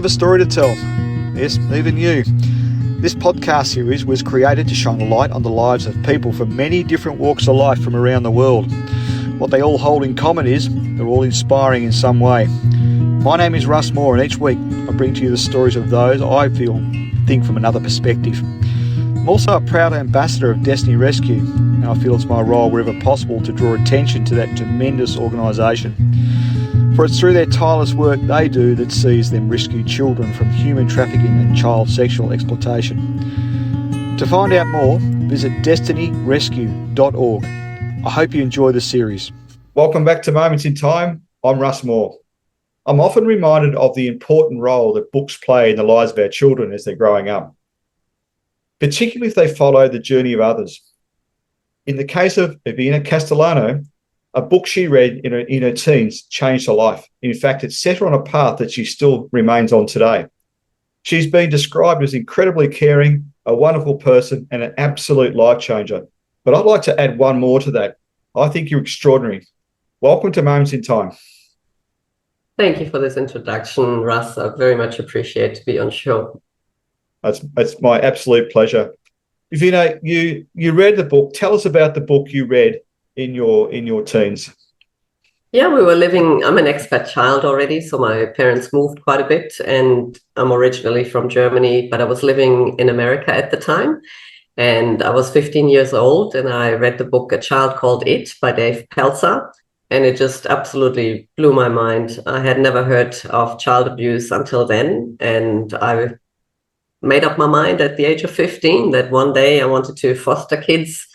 have a story to tell. Yes, even you. This podcast series was created to shine a light on the lives of people from many different walks of life from around the world. What they all hold in common is they're all inspiring in some way. My name is Russ Moore, and each week I bring to you the stories of those I think from another perspective. I'm also a proud ambassador of Destiny Rescue, and I feel it's my role wherever possible to draw attention to that tremendous organisation. For it's through their tireless work they do that sees them rescue children from human trafficking and child sexual exploitation. To find out more, visit destinyrescue.org. I hope you enjoy the series. Welcome back to Moments in Time. I'm Russ Moore. I'm often reminded of the important role that books play in the lives of our children as they're growing up, particularly if they follow the journey of others. In the case of Irina Castellano, a book she read in her teens changed her life. In fact, it set her on a path that she still remains on today. She's been described as incredibly caring, a wonderful person, and an absolute life changer. But I'd like to add one more to that. I think you're extraordinary. Welcome to Moments in Time. Thank you for this introduction, Russ. I very much appreciate to be on show. It's my absolute pleasure. Irina, you read the book. Tell us about the book you read in your teens. Yeah, I'm an expat child already, so my parents moved quite a bit, and I'm originally from Germany, but I was living in America at the time, and I was 15 years old, and I read the book A Child Called It by Dave Pelzer, and it just absolutely blew my mind. I had never heard of child abuse until then, and I made up my mind at the age of 15 that one day I wanted to foster kids,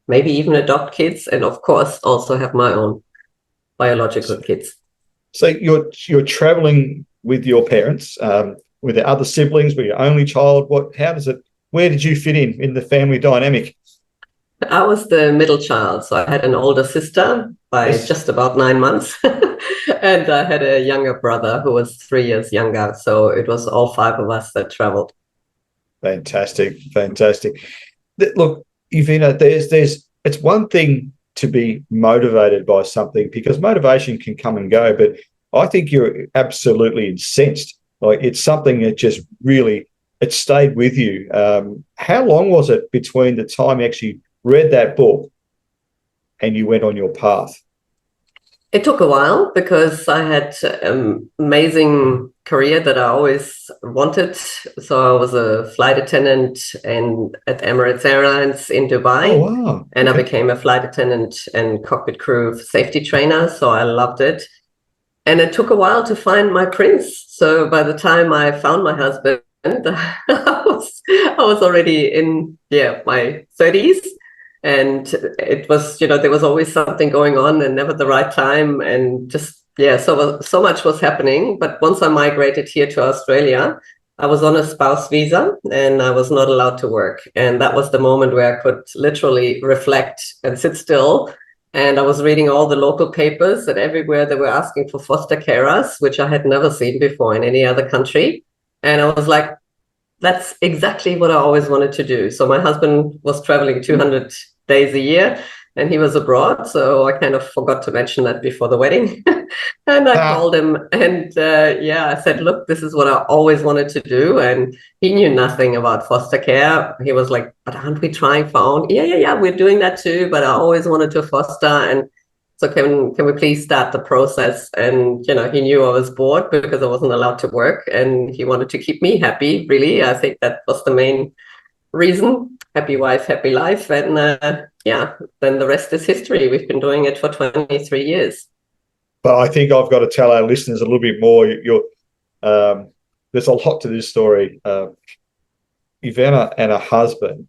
maybe even adopt kids, and of course also have my own biological kids. So you're traveling with your parents, with the other siblings, with your only child. Where did you fit in the family dynamic? I was the middle child, so I had an older sister by just about 9 months, and I had a younger brother who was 3 years younger. So it was all five of us that traveled. Fantastic. Look, Irina, it's one thing to be motivated by something, because motivation can come and go, but I think you're absolutely incensed. Like, it's something that just really, it stayed with you. How long was it between the time you actually read that book and you went on your path? It took a while because I had an amazing career that I always wanted. So I was a flight attendant at Emirates Airlines in Dubai. Oh, wow. And I became a flight attendant and cockpit crew safety trainer. So I loved it. And it took a while to find my prince. So by the time I found my husband, I was already in my 30s. And it was, there was always something going on and never the right time. And just, so much was happening. But once I migrated here to Australia, I was on a spouse visa and I was not allowed to work. And that was the moment where I could literally reflect and sit still. And I was reading all the local papers, and everywhere they were asking for foster carers, which I had never seen before in any other country. And I was like, that's exactly what I always wanted to do. So my husband was traveling 200 days a year and he was abroad. So I kind of forgot to mention that before the wedding. And I called him and I said, look, this is what I always wanted to do. And he knew nothing about foster care. He was like, but aren't we trying for our own? Yeah, we're doing that too. But I always wanted to foster. And so can we please start the process? And, he knew I was bored because I wasn't allowed to work, and he wanted to keep me happy, really. I think that was the main reason. Happy wife, happy life. And then the rest is history. We've been doing it for 23 years. But I think I've got to tell our listeners a little bit more. There's a lot to this story. Irina and her husband,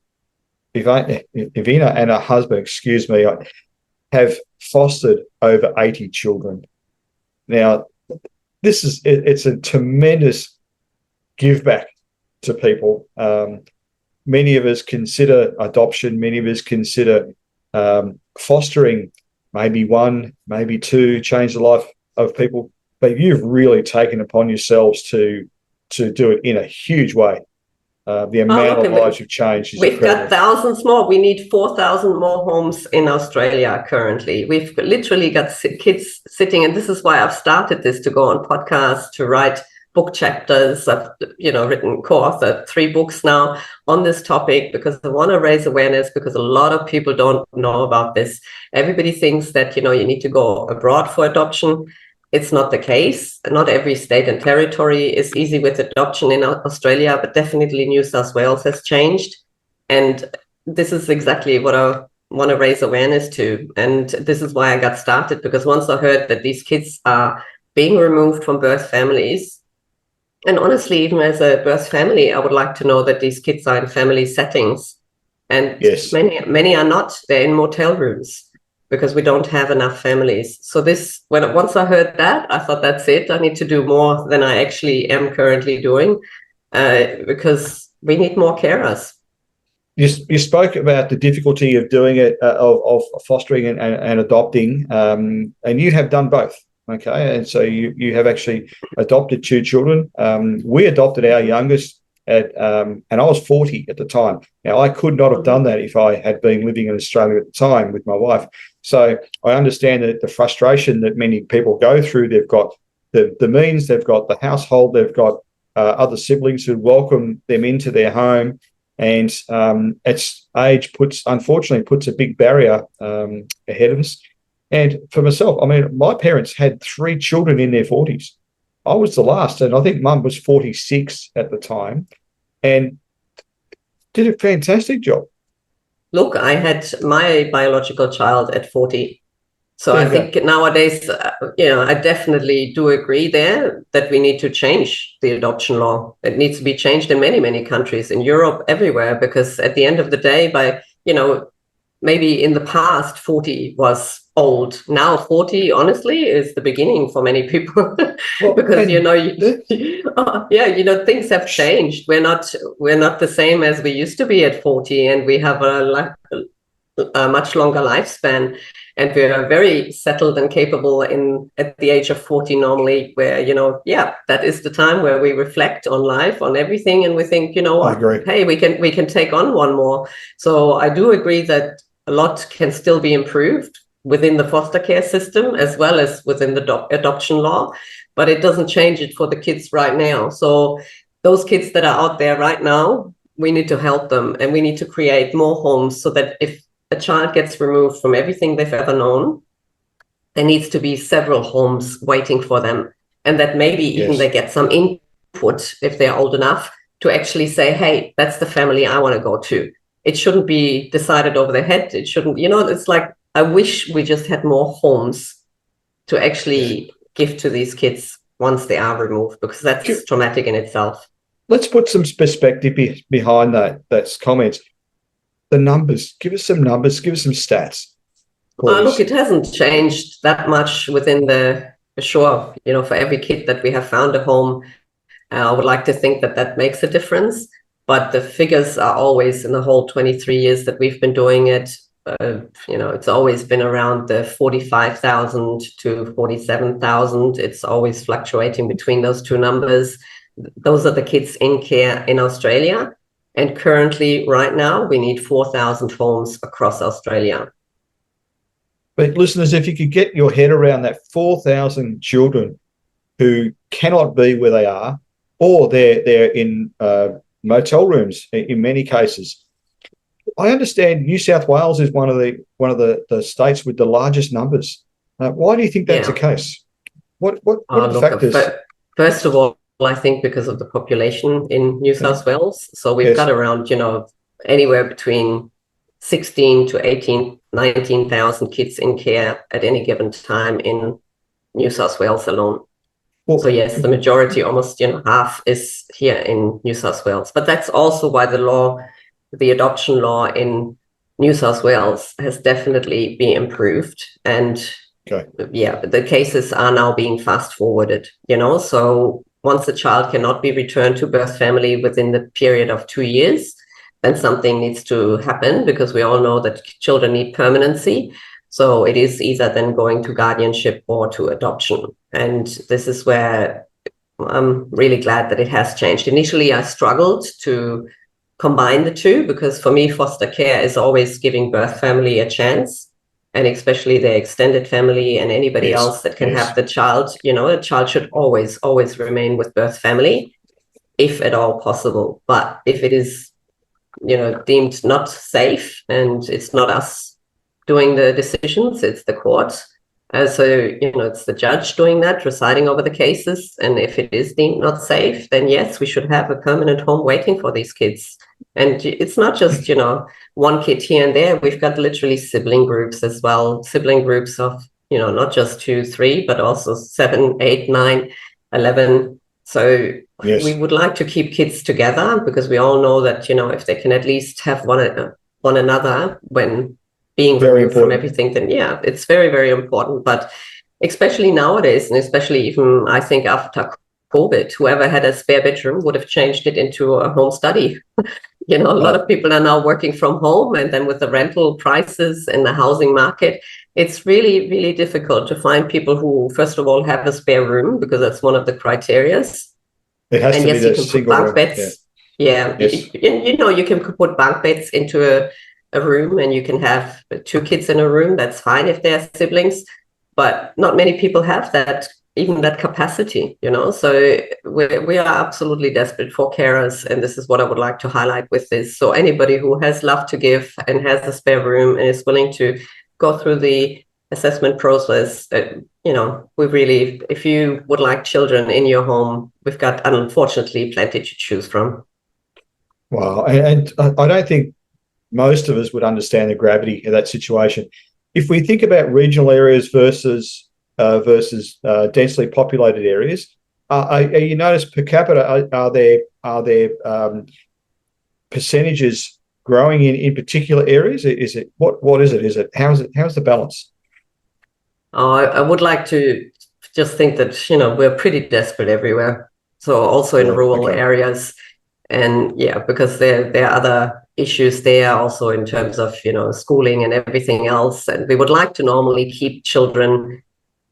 have fostered over 80 children. Now, it's a tremendous give back to people. Many of us consider adoption. Many of us consider fostering, maybe one, maybe two, change the life of people. But you've really taken upon yourselves to do it in a huge way. The amount of lives you've changed is We've incredible. got thousands more. We need 4,000 more homes in Australia currently. We've literally got kids sitting, and this is why I've started this, to go on podcasts, to write book chapters. I've, written co-authored 3 books now on this topic because I want to raise awareness, because a lot of people don't know about this. Everybody thinks that, you need to go abroad for adoption. It's not the case. Not every state and territory is easy with adoption in Australia, but definitely New South Wales has changed. And this is exactly what I want to raise awareness to. And this is why I got started, because once I heard that these kids are being removed from birth families, and honestly, even as a birth family, I would like to know that these kids are in family settings. And Yes. many are not. They're in motel rooms because we don't have enough families. So once I heard that, I thought, that's it. I need to do more than I actually am currently doing, because we need more carers. You spoke about the difficulty of doing it, of fostering and adopting, and you have done both. Okay, and so you have actually adopted 2 children. We adopted our youngest and I was 40 at the time. Now, I could not have done that if I had been living in Australia at the time with my wife. So I understand that the frustration that many people go through. They've got the means, they've got the household, they've got other siblings who welcome them into their home. And its age unfortunately puts a big barrier ahead of us. And for myself, I mean, my parents had 3 children in their 40s. I was the last, and I think Mum was 46 at the time, and did a fantastic job. Look, I had my biological child at 40. So I think nowadays, I definitely do agree there that we need to change the adoption law. It needs to be changed in many, many countries, in Europe, everywhere, because at the end of the day, maybe in the past 40 was old. Now 40, honestly, is the beginning for many people. Well, because things have changed. We're not the same as we used to be at 40, and we have a much longer lifespan, and we are very settled and capable at the age of 40 normally, where that is the time where we reflect on life, on everything, and we think, I agree. Hey, we can take on one more. So I do agree that a lot can still be improved within the foster care system as well as within the adoption law, but it doesn't change it for the kids right now. So those kids that are out there right now, we need to help them, and we need to create more homes so that if a child gets removed from everything they've ever known, there needs to be several homes waiting for them, and that maybe even they get some input if they're old enough to actually say, hey, that's the family I want to go to. It shouldn't be decided over their head. It shouldn't, it's like, I wish we just had more homes to actually give to these kids once they are removed, because that's traumatic in itself. Let's put some perspective behind that's comments. The numbers. Give us some numbers. Give us some stats. Look, it hasn't changed that much within for every kid that we have found a home, I would like to think that makes a difference. But the figures are always, in the whole 23 years that we've been doing it, it's always been around the 45,000 to 47,000. It's always fluctuating between those 2 numbers. Those are the kids in care in Australia. And currently, right now, we need 4,000 homes across Australia. But listeners, if you could get your head around that 4,000 children who cannot be where they are, or they're in motel rooms in many cases. I understand New South Wales is one of the states with the largest numbers. Why do you think that's the case? What are the factors? First of all, I think because of the population in New South Wales. So we've got around, anywhere between 16 to 18, 19,000 kids in care at any given time in New South Wales alone. Well, so yes, the majority, almost half, is here in New South Wales. But that's also why the adoption law in New South Wales has definitely been improved. And the cases are now being fast forwarded, so once a child cannot be returned to birth family within the period of 2 years, then something needs to happen, because we all know that children need permanency. So it is either then going to guardianship or to adoption. And this is where I'm really glad that it has changed. Initially, I struggled to combine the two, because for me, foster care is always giving birth family a chance. and especially their extended family and anybody Yes, else that can yes. have the child. A child should always remain with birth family, if at all possible. But if it is, deemed not safe, and it's not us doing the decisions, it's the court. So, it's the judge doing that, presiding over the cases. And if it is deemed not safe, then yes, we should have a permanent home waiting for these kids. And it's not just, one kid here and there. We've got literally sibling groups as well, sibling groups of, not just 2, 3, but also 7, 8, 9, 11. So Yes. we would like to keep kids together, because we all know that, if they can at least have one another when being removed from everything, then yeah, it's very, very important. But especially nowadays, and especially even, I think, after COVID, whoever had a spare bedroom would have changed it into a home study. A lot of people are now working from home, and then with the rental prices and the housing market, it's really, really difficult to find people who, first of all, have a spare room, because that's one of the criterias. It has and to yes, be you can put bunk beds. Yeah. Yes. You can put bunk beds into a room, and you can have 2 kids in a room. That's fine if they're siblings, but not many people have that, even that capacity, So we are absolutely desperate for carers, and this is what I would like to highlight with this. So anybody who has love to give and has a spare room and is willing to go through the assessment process, we really, if you would like children in your home, we've got, unfortunately, plenty to choose from. Wow. And I don't think most of us would understand the gravity of that situation. If we think about regional areas versus densely populated areas, you notice per capita, are there percentages growing in particular areas? Is it what is it? How's the balance? I would like to just think that, we're pretty desperate everywhere. So also in rural areas. And yeah, because there are other issues there also in terms of, schooling and everything else. And we would like to normally keep children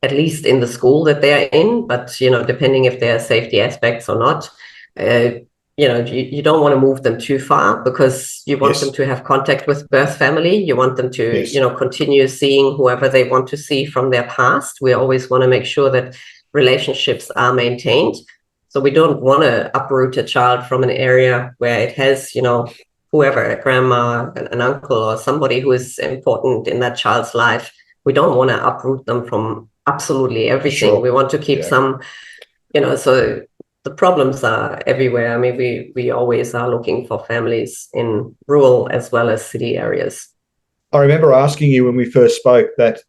at least in the school that they're in, but, depending if there are safety aspects or not, you don't want to move them too far, because you want them to have contact with birth family. You want them to, continue seeing whoever they want to see from their past. We always want to make sure that relationships are maintained. So we don't want to uproot a child from an area where it has, whoever, a grandma, an uncle, or somebody who is important in that child's life. We don't want to uproot them from absolutely everything. Sure. We want to keep some, so the problems are everywhere. I mean, we always are looking for families in rural as well as city areas. I remember asking you when we first spoke that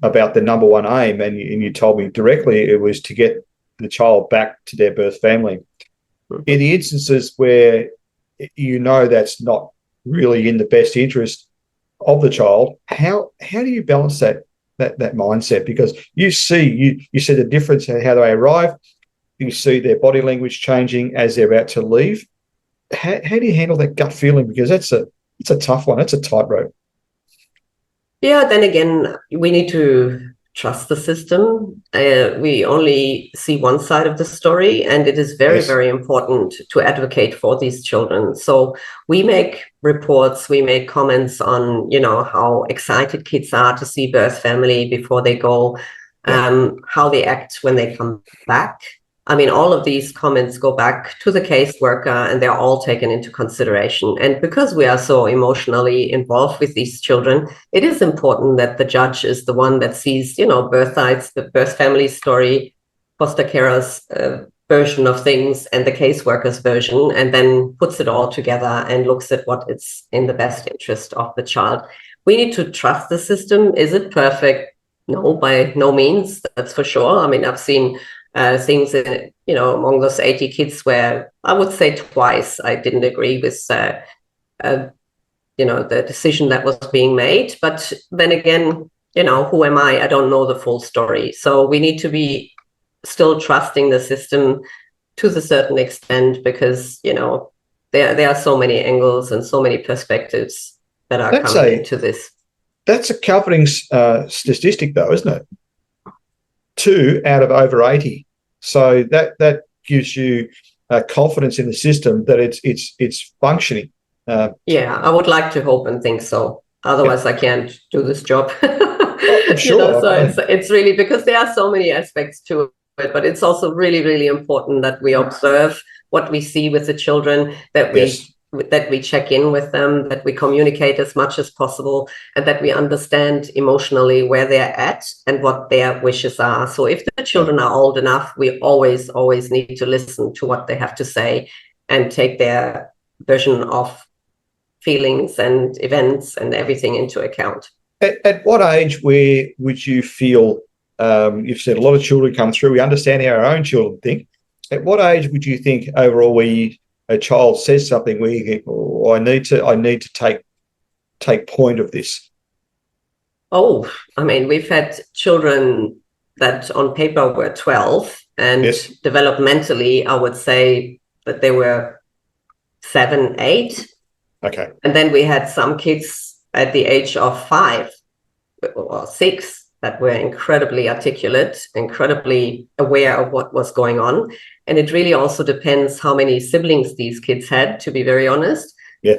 about the number one aim, and you told me directly it was to get the child back to their birth family. Mm-hmm. In the instances where that's not really in the best interest of the child, how do you balance that mindset? Because you see the difference in how they arrive. You see their body language changing as they're about to leave. How do you handle that gut feeling? Because it's a tough one. It's a tightrope. Yeah, then again, we need to trust the system. We only see one side of the story, and it is very, very important to advocate for these children. So we make reports, we make comments on, how excited kids are to see birth family before they go, how they act when they come back. I mean, all of these comments go back to the caseworker, and they're all taken into consideration. And because we are so emotionally involved with these children, it is important that the judge is the one that sees, birth sides, the birth family story, foster carers' version of things, and the caseworker's version, and then puts it all together and looks at what is in the best interest of the child. We need to trust the system. Is it perfect? No, by no means, that's for sure. I mean, I've seen things, among those 80 kids where I would say twice I didn't agree with, the decision that was being made. But then again, who am I? I don't know the full story. So we need to be still trusting the system to a certain extent, because, there are so many angles and so many perspectives that are coming into this. That's a comforting statistic, though, isn't it? 2 out of over 80. So that gives you confidence in the system that it's functioning. Yeah, I would like to hope and think so. Otherwise, I can't do this job. I'm sure. So it's really, because there are so many aspects to it, but it's also really, really important that we observe what we see with the children, that we check in with them, that we communicate as much as possible, and that we understand emotionally where they're at and what their wishes are. So if the children are old enough, we always need to listen to what they have to say and take their version of feelings and events and everything into account. At what age would you feel, you've said a lot of children come through, we understand how our own children think. At what age would you think overall where a child says something where you think, oh, I need to take point of this? Oh, I mean, we've had children that on paper were 12, and developmentally, I would say that they were 7, 8. Okay. And then we had some kids at the age of 5 or 6 that were incredibly articulate, incredibly aware of what was going on. And it really also depends how many siblings these kids had, to be very honest,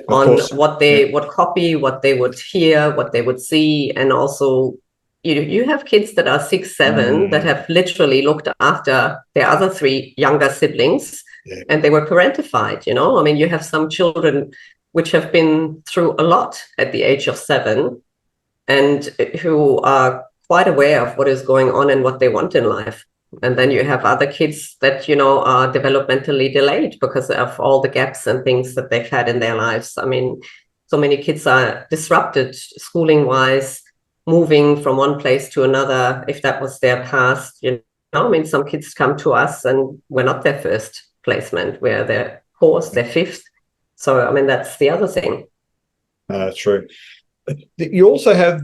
on what they would copy, what they would hear, what they would see. And also, you have kids that are 6, 7 that have literally looked after their other 3 younger siblings, and they were parentified, I mean, you have some children which have been through a lot at the age of 7 and who are quite aware of what is going on and what they want in life. And then you have other kids that, are developmentally delayed because of all the gaps and things that they've had in their lives. I mean, so many kids are disrupted schooling-wise, moving from one place to another, if that was their past. I mean, some kids come to us and we're not their first placement, we're their 4th, their 5th. So, I mean, that's the other thing. True. You also have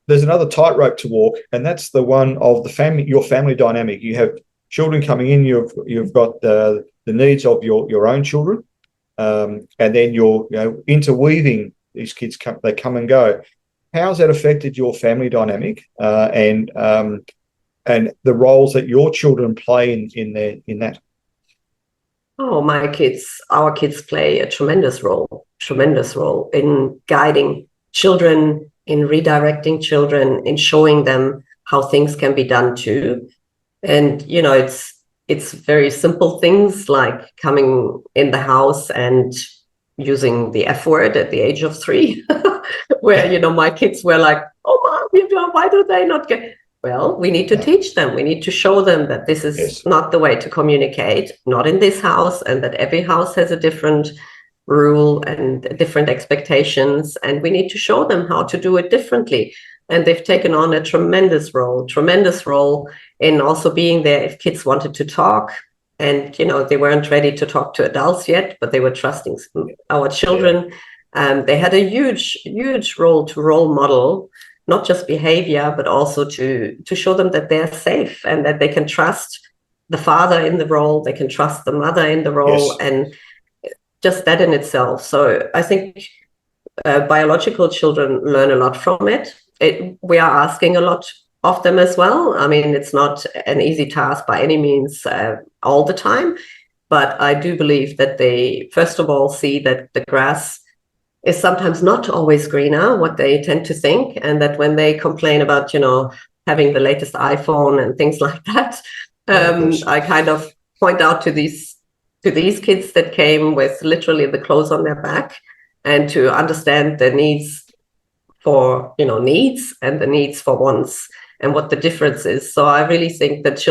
there's another tightrope to walk, and that's the one of your family dynamic. You have children coming in, you've got the needs of your own children, and then you're interweaving these kids. They come and go. How's that affected your family dynamic and the roles that your children play in that? Oh, our kids play a tremendous role in guiding children, in redirecting children, in showing them how things can be done too. And, it's very simple things like coming in the house and using the F word at the age of 3, where, my kids were like, oh, Mom, why do they not get... Well, we need to teach them. We need to show them that this is not the way to communicate, not in this house, and that every house has a different rule and different expectations. And we need to show them how to do it differently. And they've taken on a tremendous role in also being there if kids wanted to talk. And, they weren't ready to talk to adults yet, but they were trusting our children. They had a huge role to role model, not just behavior, but also to show them that they're safe and that they can trust the father in the role, they can trust the mother in the role, and just that in itself. So I think biological children learn a lot from it. We are asking a lot of them as well. I mean, it's not an easy task by any means all the time, but I do believe that they, first of all, see that the grass is sometimes not always greener, what they tend to think, and that when they complain about, having the latest iPhone and things like that, I kind of point out to these kids that came with literally the clothes on their back, and to understand their needs for, needs and the needs for wants, and what the difference is. So I really think that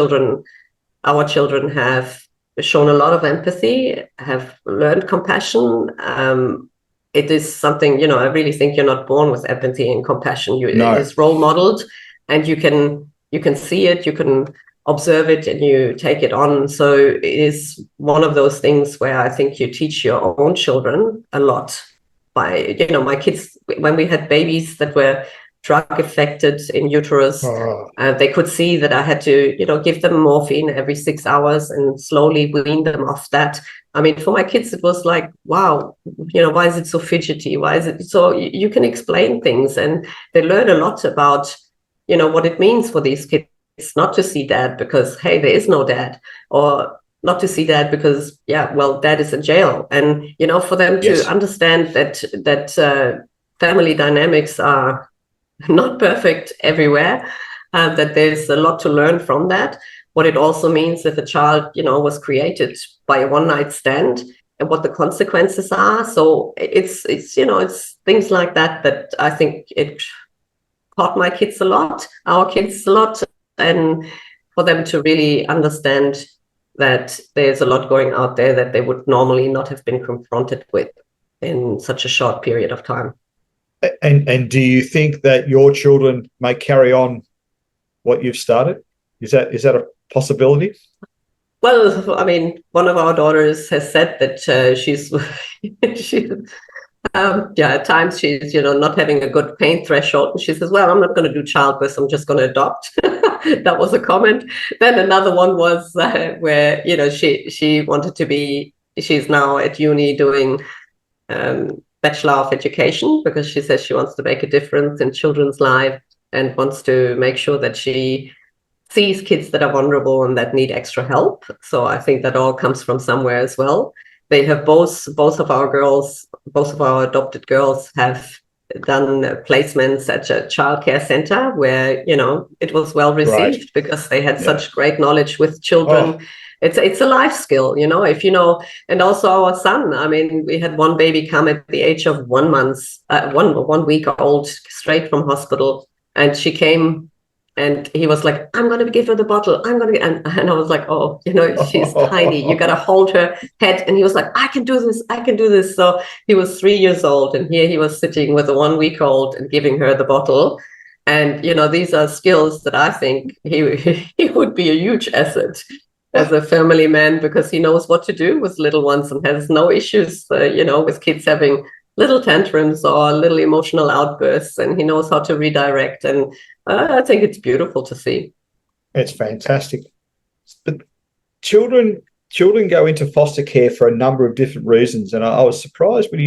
our children have shown a lot of empathy, have learned compassion. It is something, I really think you're not born with empathy and compassion. It is role modeled, and you can see it, you can observe it, and you take it on. So it is one of those things where I think you teach your own children a lot by, my kids, when we had babies that were drug affected in uterus, they could see that I had to, give them morphine every 6 hours and slowly wean them off that. I mean, for my kids, it was like, wow, why is it so fidgety? Why is it so? You can explain things, and they learn a lot about, what it means for these kids not to see dad because, hey, there is no dad, or not to see dad because, dad is in jail. And, for them to understand that family dynamics are not perfect everywhere, that there's a lot to learn from that. What it also means if a child, was created by a one-night stand, and what the consequences are. So it's things like that I think it taught my kids a lot, our kids a lot, and for them to really understand that there's a lot going out there that they would normally not have been confronted with in such a short period of time. And do you think that your children may carry on what you've started? Is that a possibility? Well, I mean, one of our daughters has said that at times she's, not having a good pain threshold. And she says, well, I'm not going to do childbirth. I'm just going to adopt. That was a comment. Then another one was where, she wanted to be, she's now at uni doing Bachelor of Education, because she says she wants to make a difference in children's life and wants to make sure that she sees kids that are vulnerable and that need extra help. So I think that all comes from somewhere as well. They have both of our adopted girls have done placements at a childcare center where, it was well received, because they had such great knowledge with children. Oh. It's a life skill, if and also our son. I mean, we had one baby come at the age of 1 month, 1 week old, straight from hospital. And she came and he was like, I'm going to give her the bottle. And I was like, oh, she's tiny. You got to hold her head. And he was like, I can do this. I can do this. So he was 3 years old. And here he was sitting with a 1 week old and giving her the bottle. And, these are skills that I think he would be a huge asset as a family man, because he knows what to do with little ones and has no issues, with kids having little tantrums or little emotional outbursts, and he knows how to redirect. And I think it's beautiful to see. It's fantastic. But children go into foster care for a number of different reasons, and I was surprised when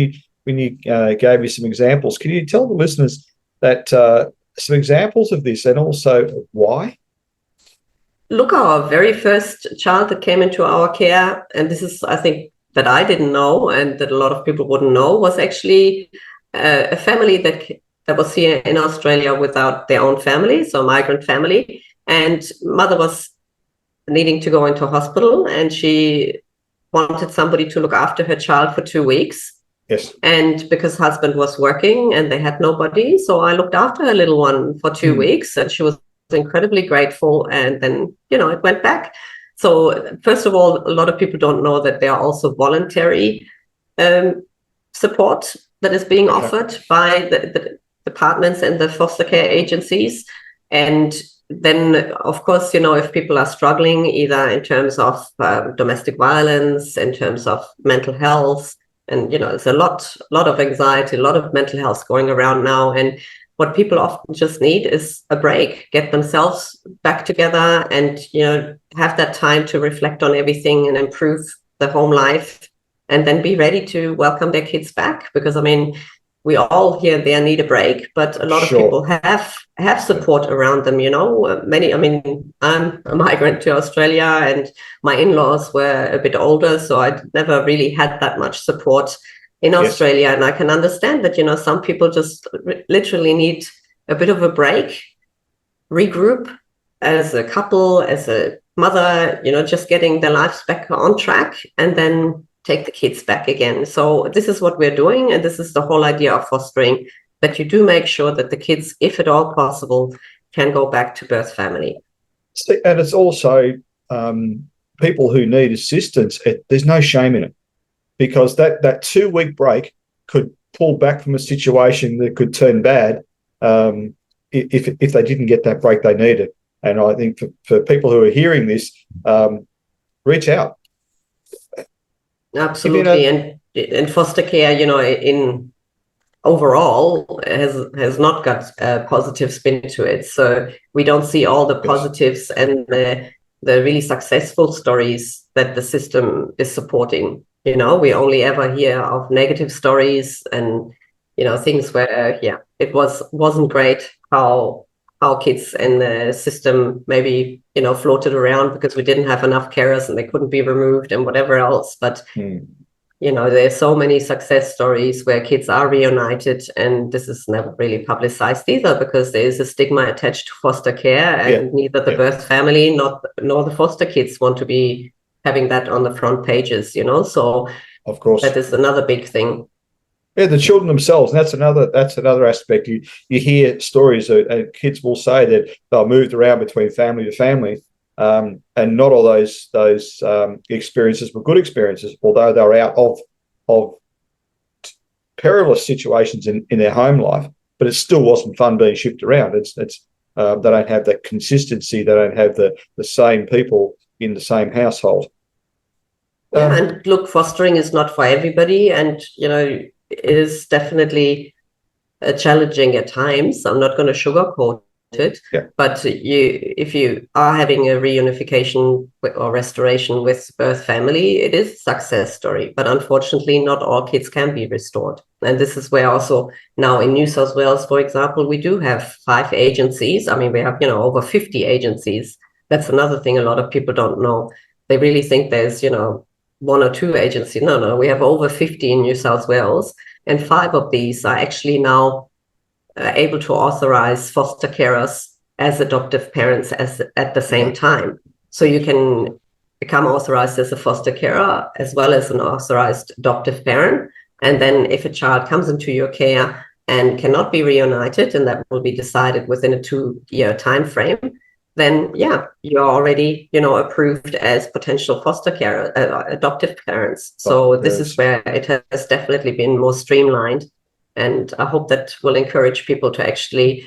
you gave me some examples. Can you tell the listeners that some examples of this, and also why? Look, our very first child that came into our care, and this is, I think, that I didn't know and that a lot of people wouldn't know, was actually a family that was here in Australia without their own family, so a migrant family. And mother was needing to go into hospital, and she wanted somebody to look after her child for 2 weeks. Yes. And because husband was working and they had nobody, so I looked after her little one for 2 weeks, and she was incredibly grateful. And then, it went back. So first of all, a lot of people don't know that there are also voluntary support that is being offered by the departments and the foster care agencies. And then, of course, if people are struggling, either in terms of domestic violence, in terms of mental health, and, there's a lot of anxiety, a lot of mental health going around now. And what people often just need is a break, get themselves back together and, have that time to reflect on everything and improve the home life, and then be ready to welcome their kids back. Because, I mean, we all here and there need a break, but a lot of people have support around them, I'm a migrant to Australia, and my in-laws were a bit older, so I never really had that much support in Australia. And I can understand that, some people just literally need a bit of a break, regroup as a couple, as a mother, just getting their lives back on track, and then take the kids back again. So this is what we're doing. And this is the whole idea of fostering, that you do make sure that the kids, if at all possible, can go back to birth family. And it's also people who need assistance. There's no shame in it, because that 2 week break could pull back from a situation that could turn bad if they didn't get that break they needed. And I think for people who are hearing this, reach out. Absolutely. And foster care, in overall has not got a positive spin to it. So we don't see all the positives and the really successful stories that the system is supporting. We only ever hear of negative stories and, things where, it wasn't great how kids in the system maybe, floated around because we didn't have enough carers and they couldn't be removed and whatever else. But There's so many success stories where kids are reunited, and this is never really publicized either because there is a stigma attached to foster care, and neither the birth family nor the foster kids want to be having that on the front pages, So of course, that is another big thing. Yeah, the children themselves, and that's another aspect. You hear stories that kids will say that they're moved around between family to family, and not all those experiences were good experiences, although they were out of perilous situations in their home life. But it still wasn't fun being shipped around. It's they don't have that consistency. They don't have the same people in the same household. Yeah, and look, fostering is not for everybody, and it is definitely challenging at times. I'm not going to sugarcoat it, but if you are having a reunification or restoration with birth family, it is a success story. But unfortunately, not all kids can be restored. And this is where also now in New South Wales, for example, we do have 5 agencies. I mean, we have, over 50 agencies. That's another thing a lot of people don't know. They really think there's, 1 or 2 agencies. No, we have over 50 in New South Wales, and 5 of these are actually now able to authorize foster carers as adoptive parents at the same time. So you can become authorized as a foster carer as well as an authorized adoptive parent. And then if a child comes into your care and cannot be reunited, and that will be decided within a 2-year time frame, then you're already approved as potential foster care adoptive parents. So this is where it has definitely been more streamlined, and I hope that will encourage people to actually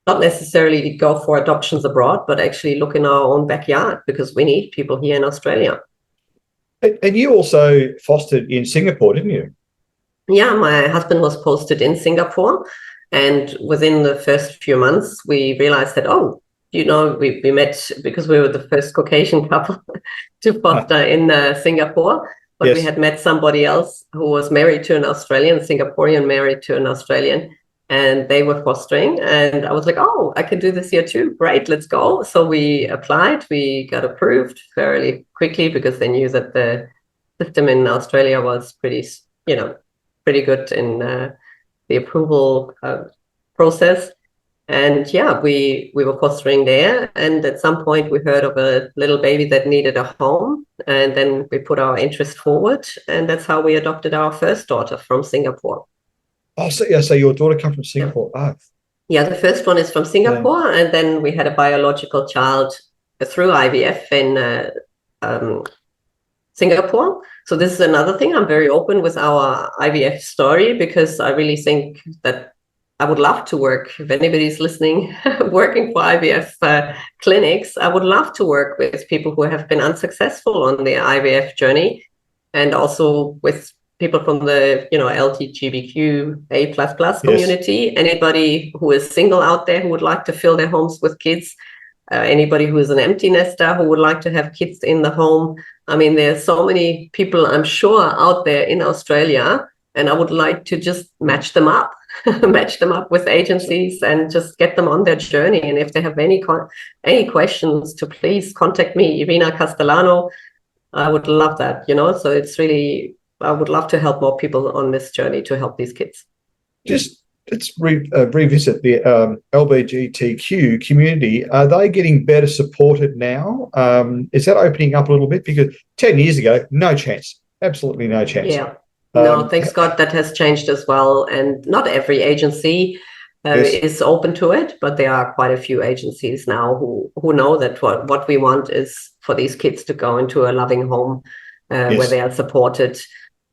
not necessarily go for adoptions abroad, but actually look in our own backyard, because we need people here in Australia. And you also fostered in Singapore, didn't you? Yeah, my husband was posted in Singapore, and within the first few months we realized that we met because we were the first Caucasian couple to foster in Singapore, but we had met somebody else who was married to an Australian, Singaporean married to an Australian, and they were fostering. And I was like, oh, I can do this here too. Great, let's go. So we applied, we got approved fairly quickly because they knew that the system in Australia was pretty good in the approval process. And we were fostering there. And at some point we heard of a little baby that needed a home. And then we put our interest forward. And that's how we adopted our first daughter from Singapore. Oh, so your daughter comes from Singapore. Yeah. Yeah, the first one is from Singapore. And then we had a biological child through IVF in Singapore. So this is another thing. I'm very open with our IVF story, because I really think that I would love to work, if anybody's listening, working for IVF clinics, I would love to work with people who have been unsuccessful on the IVF journey, and also with people from the, LGBTQA++ community, anybody who is single out there who would like to fill their homes with kids, anybody who is an empty nester who would like to have kids in the home. I mean, there's so many people, I'm sure, out there in Australia, and I would like to just match them up with agencies and just get them on their journey. And if they have any questions, to please contact me, Irina Castellano. I would love that, So it's really, I would love to help more people on this journey to help these kids. Just let's revisit the LGBTQ community. Are they getting better supported now? Is that opening up a little bit? Because 10 years ago, no chance, absolutely no chance. Yeah. No, thanks God that has changed as well. And not every agency is open to it, but there are quite a few agencies now who know that what we want is for these kids to go into a loving home where they are supported.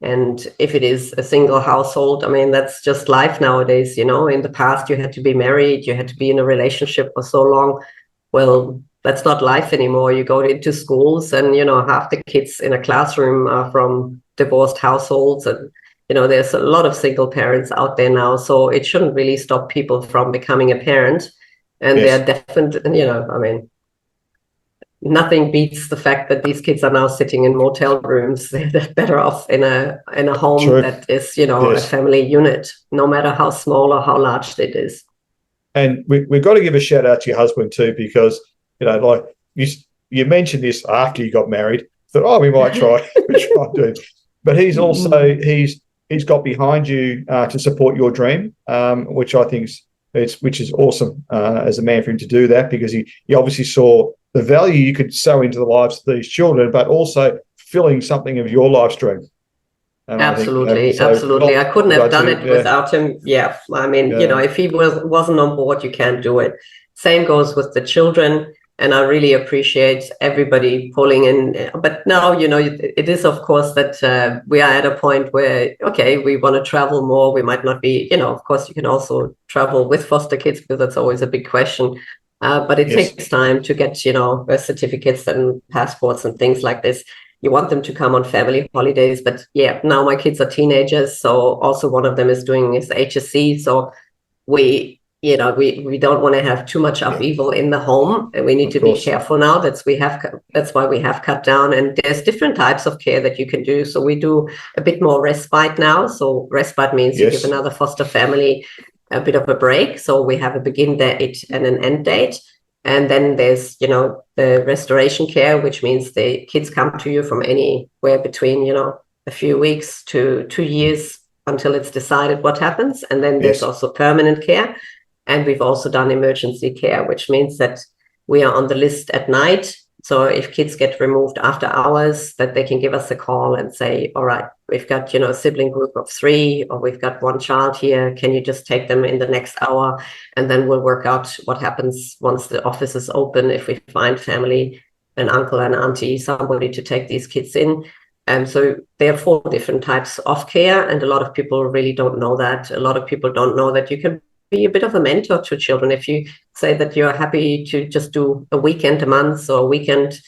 And if it is a single household, I mean, that's just life nowadays. In the past, you had to be married, you had to be in a relationship for so long. Well, that's not life anymore. You go into schools and, half the kids in a classroom are from divorced households. And, there's a lot of single parents out there now. So it shouldn't really stop people from becoming a parent. And they're definitely, nothing beats the fact that these kids are now sitting in motel rooms. They're better off in a home that is, a family unit, no matter how small or how large it is. And we've got to give a shout out to your husband too, because, like you mentioned this after you got married, thought, we might try doing. but he's also he's got behind you to support your dream, which I think is awesome as a man for him to do that, because he obviously saw the value you could sow into the lives of these children, but also fulfilling something of your life's dream. Absolutely. I couldn't have done it without him. Yeah. I mean, if he wasn't on board, you can't do it. Same goes with the children. And I really appreciate everybody pulling in. But now, it is, of course, that we are at a point where, okay, we want to travel more. We might not be, of course, you can also travel with foster kids, because that's always a big question. But it takes time to get, birth certificates and passports and things like this. You want them to come on family holidays. But yeah, now my kids are teenagers. So also one of them is doing his HSC. So we don't want to have too much upheaval in the home, and we need to be careful now. That's why we have cut down, and there's different types of care that you can do. So we do a bit more respite now. So respite means you give another foster family a bit of a break. So we have a begin date and an end date. And then there's, the restoration care, which means the kids come to you from anywhere between, a few weeks to 2 years until it's decided what happens. And then there's also permanent care. And we've also done emergency care, which means that we are on the list at night. So if kids get removed after hours, that they can give us a call and say, all right, we've got, a sibling group of 3, or we've got 1 child here. Can you just take them in the next hour? And then we'll work out what happens once the office is open, if we find family, an uncle and auntie, somebody to take these kids in. And so there are 4 different types of care. And a lot of people really don't know that. A lot of people don't know that you can be a bit of a mentor to children. If you say that you're happy to just do a weekend a month, or a weekend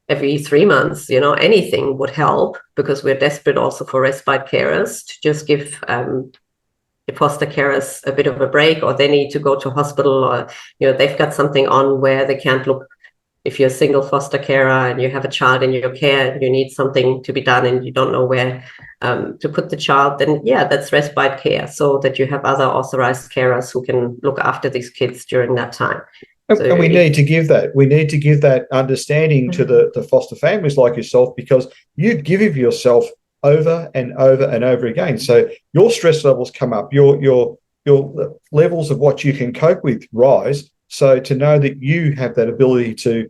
every 3 months, anything would help, because we're desperate also for respite carers to just give the foster carers a bit of a break, or they need to go to hospital, or they've got something on where they can't look. If you're a single foster carer and you have a child in your care and you need something to be done and you don't know where to put the child, then that's respite care, so that you have other authorized carers who can look after these kids during that time. And we need to give that. We need to give that understanding to the foster families like yourself, because you give of yourself over and over and over again. So your stress levels come up, your levels of what you can cope with rise. So to know that you have that ability to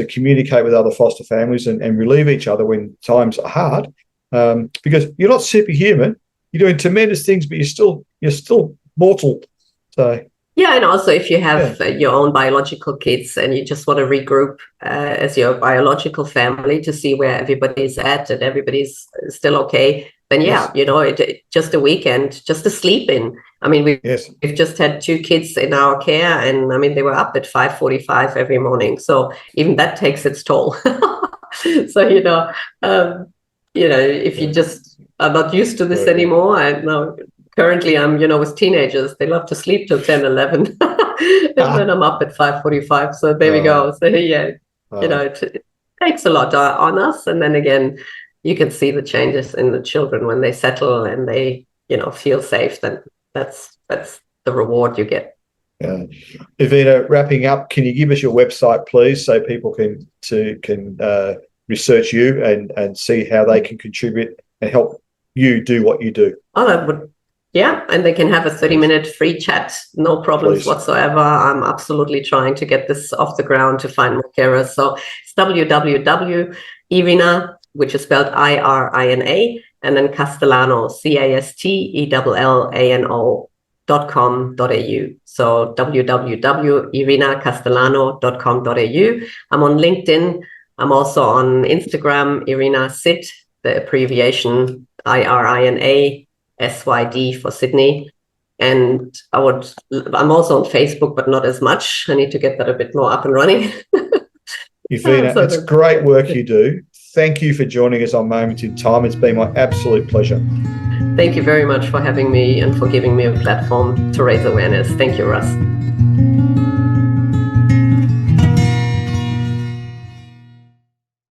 communicate with other foster families and relieve each other when times are hard, because you're not superhuman. You're doing tremendous things, but you're still mortal. So. Yeah, and also if you have your own biological kids and you just want to regroup as your biological family to see where everybody's at and everybody's still okay, then just a weekend, just to sleep in. I mean, we've just had 2 kids in our care, and I mean, they were up at 5:45 every morning. So even that takes its toll. So, if you just are not used to this anymore, I know. Currently, I'm, with teenagers. They love to sleep till 10, 11. And then I'm up at 5:45. So there we go. So, it takes a lot on us. And then again, you can see the changes in the children when they settle and they, feel safe. Then that's the reward you get. Irina, wrapping up, can you give us your website, please, so people can research you and see how they can contribute and help you do what you do? Oh, that would. Yeah, and they can have a 30-minute free chat, no problems whatsoever. I'm absolutely trying to get this off the ground to find more carers. So it's www.Irina, which is spelled IRINA, and then Castellano, CASTELLANO.com.au. So www.irinacastellano.com.au. I'm on LinkedIn. I'm also on Instagram, Irina Sit, the abbreviation IRINA. SYD for Sydney. And I'm also on Facebook, but not as much. I need to get that a bit more up and running. Irina, it's great work you do. Thank you for joining us on Moment in Time. It's been my absolute pleasure. Thank you very much for having me and for giving me a platform to raise awareness. Thank you, Russ.